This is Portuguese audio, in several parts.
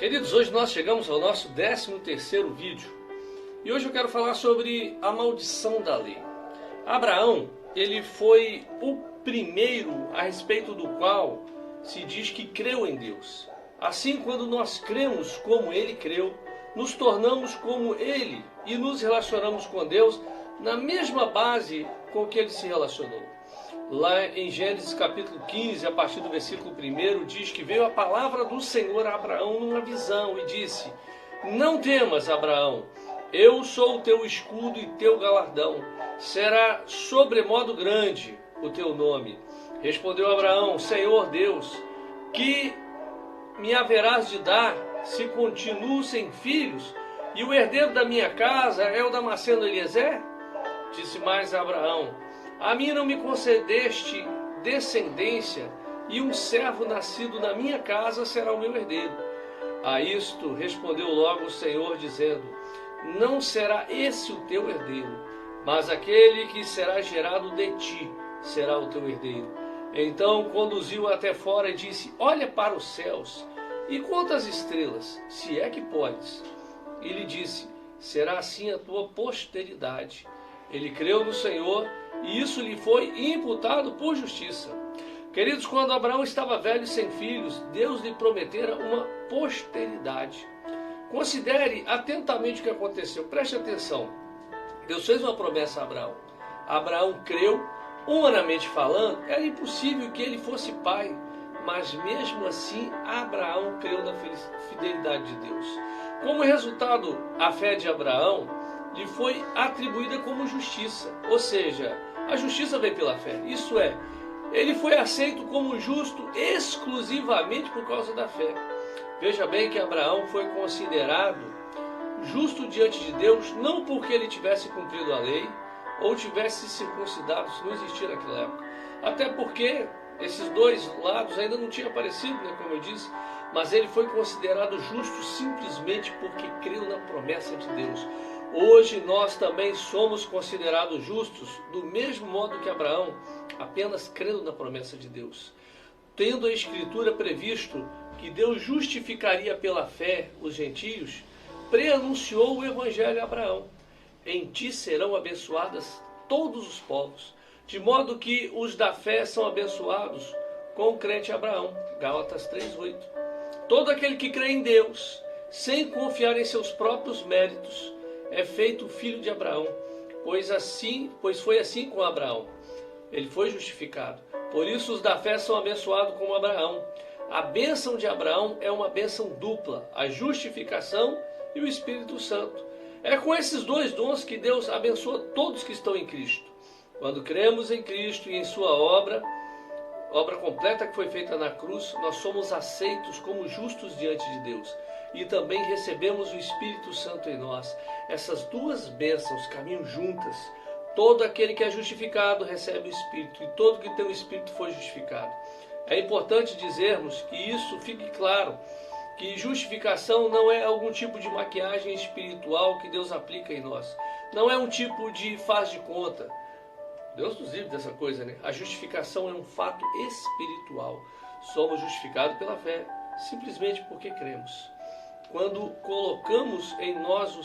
Queridos, hoje nós chegamos ao nosso 13º vídeo e hoje eu quero falar sobre a maldição da lei. Abraão, ele foi o primeiro a respeito do qual se diz que creu em Deus. Assim, quando nós cremos como ele creu, nos tornamos como ele e nos relacionamos com Deus na mesma base com que ele se relacionou. Lá em Gênesis capítulo 15, a partir do versículo 1, diz que veio a palavra do Senhor a Abraão numa visão e disse: Não temas, Abraão, eu sou o teu escudo e teu galardão, será sobremodo grande o teu nome. Respondeu Abraão: Senhor Deus, que me haverás de dar se continuo sem filhos, e o herdeiro da minha casa é o Damasceno Eliezer? Disse mais Abraão: A mim não me concedeste descendência, e um servo nascido na minha casa será o meu herdeiro. A isto respondeu logo o Senhor, dizendo: Não será esse o teu herdeiro, mas aquele que será gerado de ti será o teu herdeiro. Então conduziu até fora e disse: Olha para os céus e conta as estrelas, se é que podes. E lhe disse: Será assim a tua posteridade. Ele creu no Senhor, e isso lhe foi imputado por justiça. Queridos, quando Abraão estava velho e sem filhos, Deus lhe prometera uma posteridade. Considere atentamente o que aconteceu, preste atenção. Deus fez uma promessa a Abraão. Abraão creu, humanamente falando, era impossível que ele fosse pai, mas mesmo assim Abraão creu na fidelidade de Deus. Como resultado, a fé de Abraão lhe foi atribuída como justiça, ou seja, a justiça vem pela fé, isso é, ele foi aceito como justo exclusivamente por causa da fé. Veja bem que Abraão foi considerado justo diante de Deus, não porque ele tivesse cumprido a lei, ou tivesse circuncidado, se não existia naquela época, até porque esses dois lados ainda não tinham aparecido, como eu disse, mas ele foi considerado justo simplesmente porque creu na promessa de Deus. Hoje nós também somos considerados justos do mesmo modo que Abraão, apenas crendo na promessa de Deus. Tendo a Escritura previsto que Deus justificaria pela fé os gentios, preanunciou o Evangelho a Abraão: Em ti serão abençoadas todos os povos, de modo que os da fé são abençoados com o crente Abraão. Gálatas 3:8. Todo aquele que crê em Deus, sem confiar em seus próprios méritos, é feito filho de Abraão, pois foi assim com Abraão. Ele foi justificado. Por isso os da fé são abençoados como Abraão. A bênção de Abraão é uma bênção dupla, a justificação e o Espírito Santo. É com esses dois dons que Deus abençoa todos que estão em Cristo. Quando cremos em Cristo e em sua obra completa que foi feita na cruz, nós somos aceitos como justos diante de Deus. E também recebemos o Espírito Santo em nós. Essas duas bênçãos caminham juntas. Todo aquele que é justificado recebe o Espírito, e todo que tem o Espírito foi justificado. É importante dizermos que isso fique claro, que justificação não é algum tipo de maquiagem espiritual que Deus aplica em nós. Não é um tipo de faz de conta. Deus nos livre dessa coisa, né? A justificação é um fato espiritual. Somos justificados pela fé, simplesmente porque cremos. Quando colocamos em nós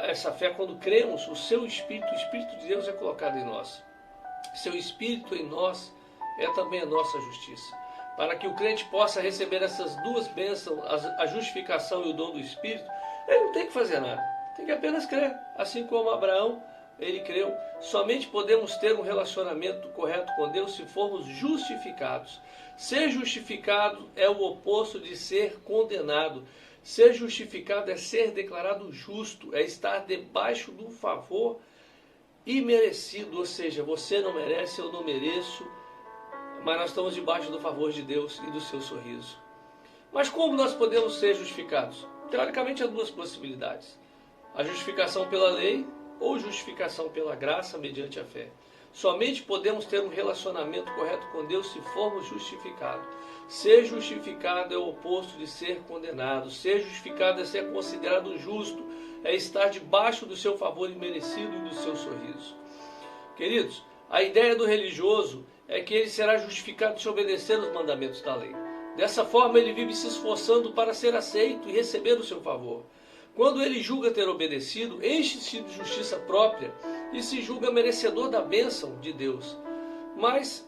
essa fé, quando cremos, o seu Espírito, o Espírito de Deus é colocado em nós. Seu Espírito em nós é também a nossa justiça. Para que o crente possa receber essas duas bênçãos, a justificação e o dom do Espírito, ele não tem que fazer nada, tem que apenas crer. Assim como Abraão, ele creu. Somente podemos ter um relacionamento correto com Deus se formos justificados. Ser justificado é o oposto de ser condenado. Ser justificado é ser declarado justo, é estar debaixo do favor imerecido, ou seja, você não merece, eu não mereço, mas nós estamos debaixo do favor de Deus e do seu sorriso. Mas como nós podemos ser justificados? Teoricamente há duas possibilidades: a justificação pela lei ou justificação pela graça mediante a fé. Somente podemos ter um relacionamento correto com Deus se formos justificados. Ser justificado é o oposto de ser condenado. Ser justificado é ser considerado justo, é estar debaixo do seu favor imerecido e do seu sorriso. Queridos, a ideia do religioso é que ele será justificado se obedecer os mandamentos da lei. Dessa forma ele vive se esforçando para ser aceito e receber o seu favor. Quando ele julga ter obedecido, enche-se de justiça própria e se julga merecedor da bênção de Deus. Mas,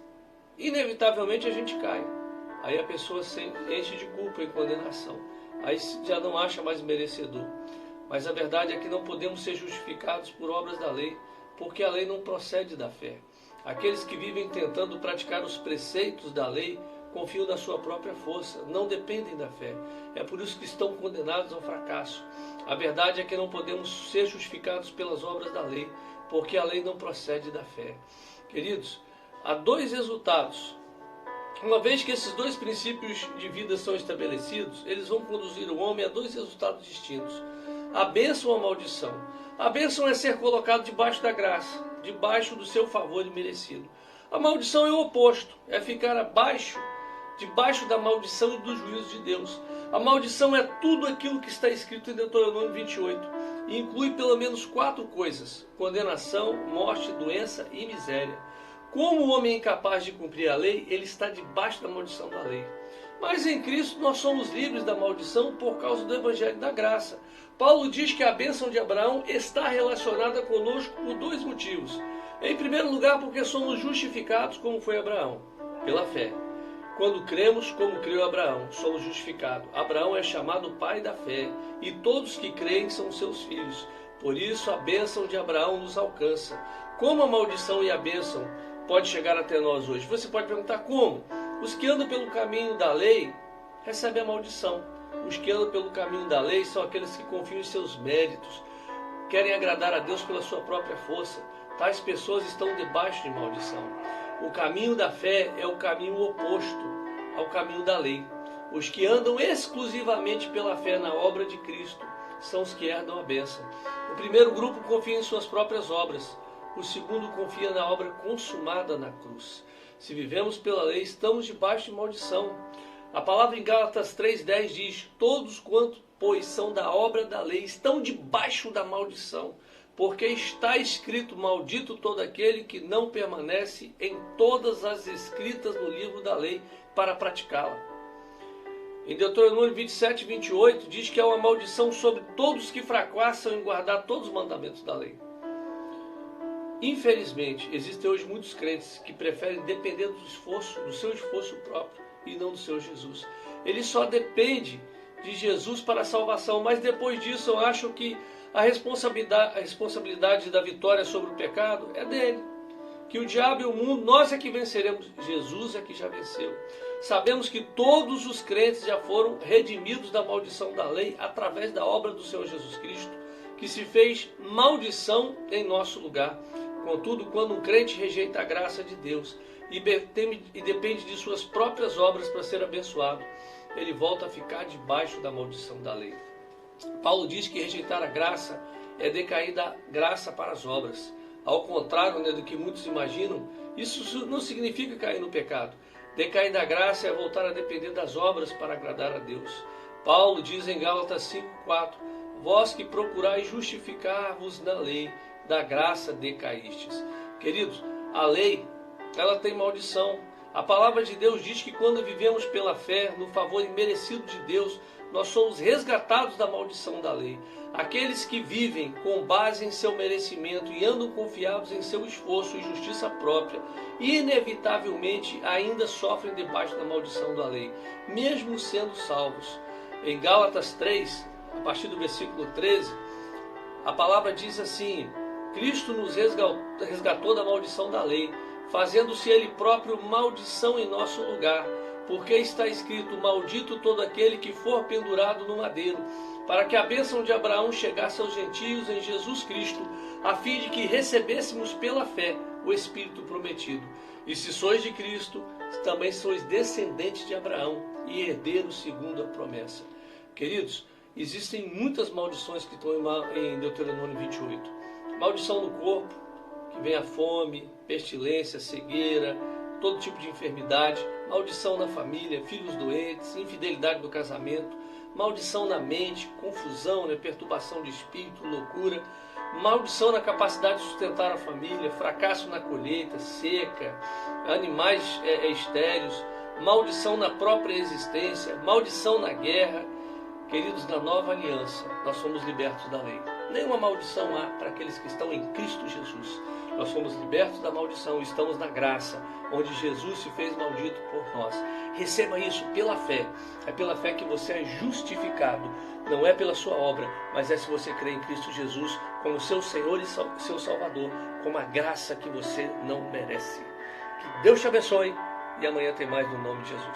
inevitavelmente, a gente cai. Aí a pessoa se enche de culpa e condenação. Aí já não acha mais merecedor. Mas a verdade é que não podemos ser justificados por obras da lei, porque a lei não procede da fé. Aqueles que vivem tentando praticar os preceitos da lei confiam na sua própria força, não dependem da fé. É por isso que estão condenados ao fracasso. A verdade é que não podemos ser justificados pelas obras da lei, porque a lei não procede da fé. Queridos, há dois resultados. Uma vez que esses dois princípios de vida são estabelecidos, eles vão conduzir o homem a dois resultados distintos: a bênção ou a maldição. A bênção é ser colocado debaixo da graça, debaixo do seu favor imerecido. A maldição é o oposto, é ficar debaixo da maldição e do juízo de Deus. A maldição é tudo aquilo que está escrito em Deuteronômio 28 e inclui pelo menos 4 coisas: condenação, morte, doença e miséria. Como o homem é incapaz de cumprir a lei, ele está debaixo da maldição da lei. Mas em Cristo nós somos livres da maldição por causa do Evangelho da Graça. Paulo diz que a bênção de Abraão está relacionada conosco por 2 motivos. Em primeiro lugar, porque somos justificados como foi Abraão, pela fé. Quando cremos como creu Abraão, somos justificados. Abraão é chamado pai da fé, e todos que creem são seus filhos. Por isso a bênção de Abraão nos alcança. Como a maldição e a bênção pode chegar até nós hoje? Você pode perguntar como? Os que andam pelo caminho da lei recebem a maldição. Os que andam pelo caminho da lei são aqueles que confiam em seus méritos, querem agradar a Deus pela sua própria força. Tais pessoas estão debaixo de maldição. O caminho da fé é o caminho oposto ao caminho da lei. Os que andam exclusivamente pela fé na obra de Cristo são os que herdam a bênção. O primeiro grupo confia em suas próprias obras. O segundo confia na obra consumada na cruz. Se vivemos pela lei, estamos debaixo de maldição. A palavra em Gálatas 3,10 diz: todos quanto, pois, são da obra da lei, estão debaixo da maldição. Porque está escrito: maldito todo aquele que não permanece em todas as escritas no livro da lei para praticá-la. Em Deuteronômio 27:28 diz que há uma maldição sobre todos que fracassam em guardar todos os mandamentos da lei. Infelizmente, existem hoje muitos crentes que preferem depender do seu esforço próprio e não do seu Jesus. Ele só depende de Jesus para a salvação, mas depois disso eu acho que a responsabilidade da vitória sobre o pecado é dele. Que o diabo e o mundo, nós é que venceremos. Jesus é que já venceu. Sabemos que todos os crentes já foram redimidos da maldição da lei através da obra do Senhor Jesus Cristo, que se fez maldição em nosso lugar. Contudo, quando um crente rejeita a graça de Deus e depende de suas próprias obras para ser abençoado, ele volta a ficar debaixo da maldição da lei. Paulo diz que rejeitar a graça é decair da graça para as obras. Ao contrário, do que muitos imaginam, isso não significa cair no pecado. Decair da graça é voltar a depender das obras para agradar a Deus. Paulo diz em Gálatas 5,4: vós que procurais justificar-vos na lei, da graça decaístes. Queridos, a lei, ela tem maldição. A palavra de Deus diz que quando vivemos pela fé, no favor imerecido de Deus, nós somos resgatados da maldição da lei. Aqueles que vivem com base em seu merecimento e andam confiados em seu esforço e justiça própria, inevitavelmente ainda sofrem debaixo da maldição da lei, mesmo sendo salvos. Em Gálatas 3, a partir do versículo 13, a palavra diz assim: Cristo nos resgatou da maldição da lei, fazendo-se Ele próprio maldição em nosso lugar, porque está escrito: maldito todo aquele que for pendurado no madeiro, para que a bênção de Abraão chegasse aos gentios em Jesus Cristo, a fim de que recebêssemos pela fé o Espírito prometido. E se sois de Cristo, também sois descendentes de Abraão e herdeiros segundo a promessa. Queridos, existem muitas maldições que estão em Deuteronômio 28. Maldição no corpo, que vem a fome, pestilência, cegueira, todo tipo de enfermidade. Maldição na família, filhos doentes, infidelidade do casamento. Maldição na mente, confusão, perturbação de espírito, loucura. Maldição na capacidade de sustentar a família, fracasso na colheita, seca, animais estéreis, maldição na própria existência, maldição na guerra. Queridos, na nova aliança, nós somos libertos da lei. Nenhuma maldição há para aqueles que estão em Cristo Jesus. Nós somos libertos da maldição, estamos na graça, onde Jesus se fez maldito por nós. Receba isso pela fé. É pela fé que você é justificado. Não é pela sua obra, mas é se você crê em Cristo Jesus como seu Senhor e seu Salvador, com uma graça que você não merece. Que Deus te abençoe e amanhã tem mais no nome de Jesus.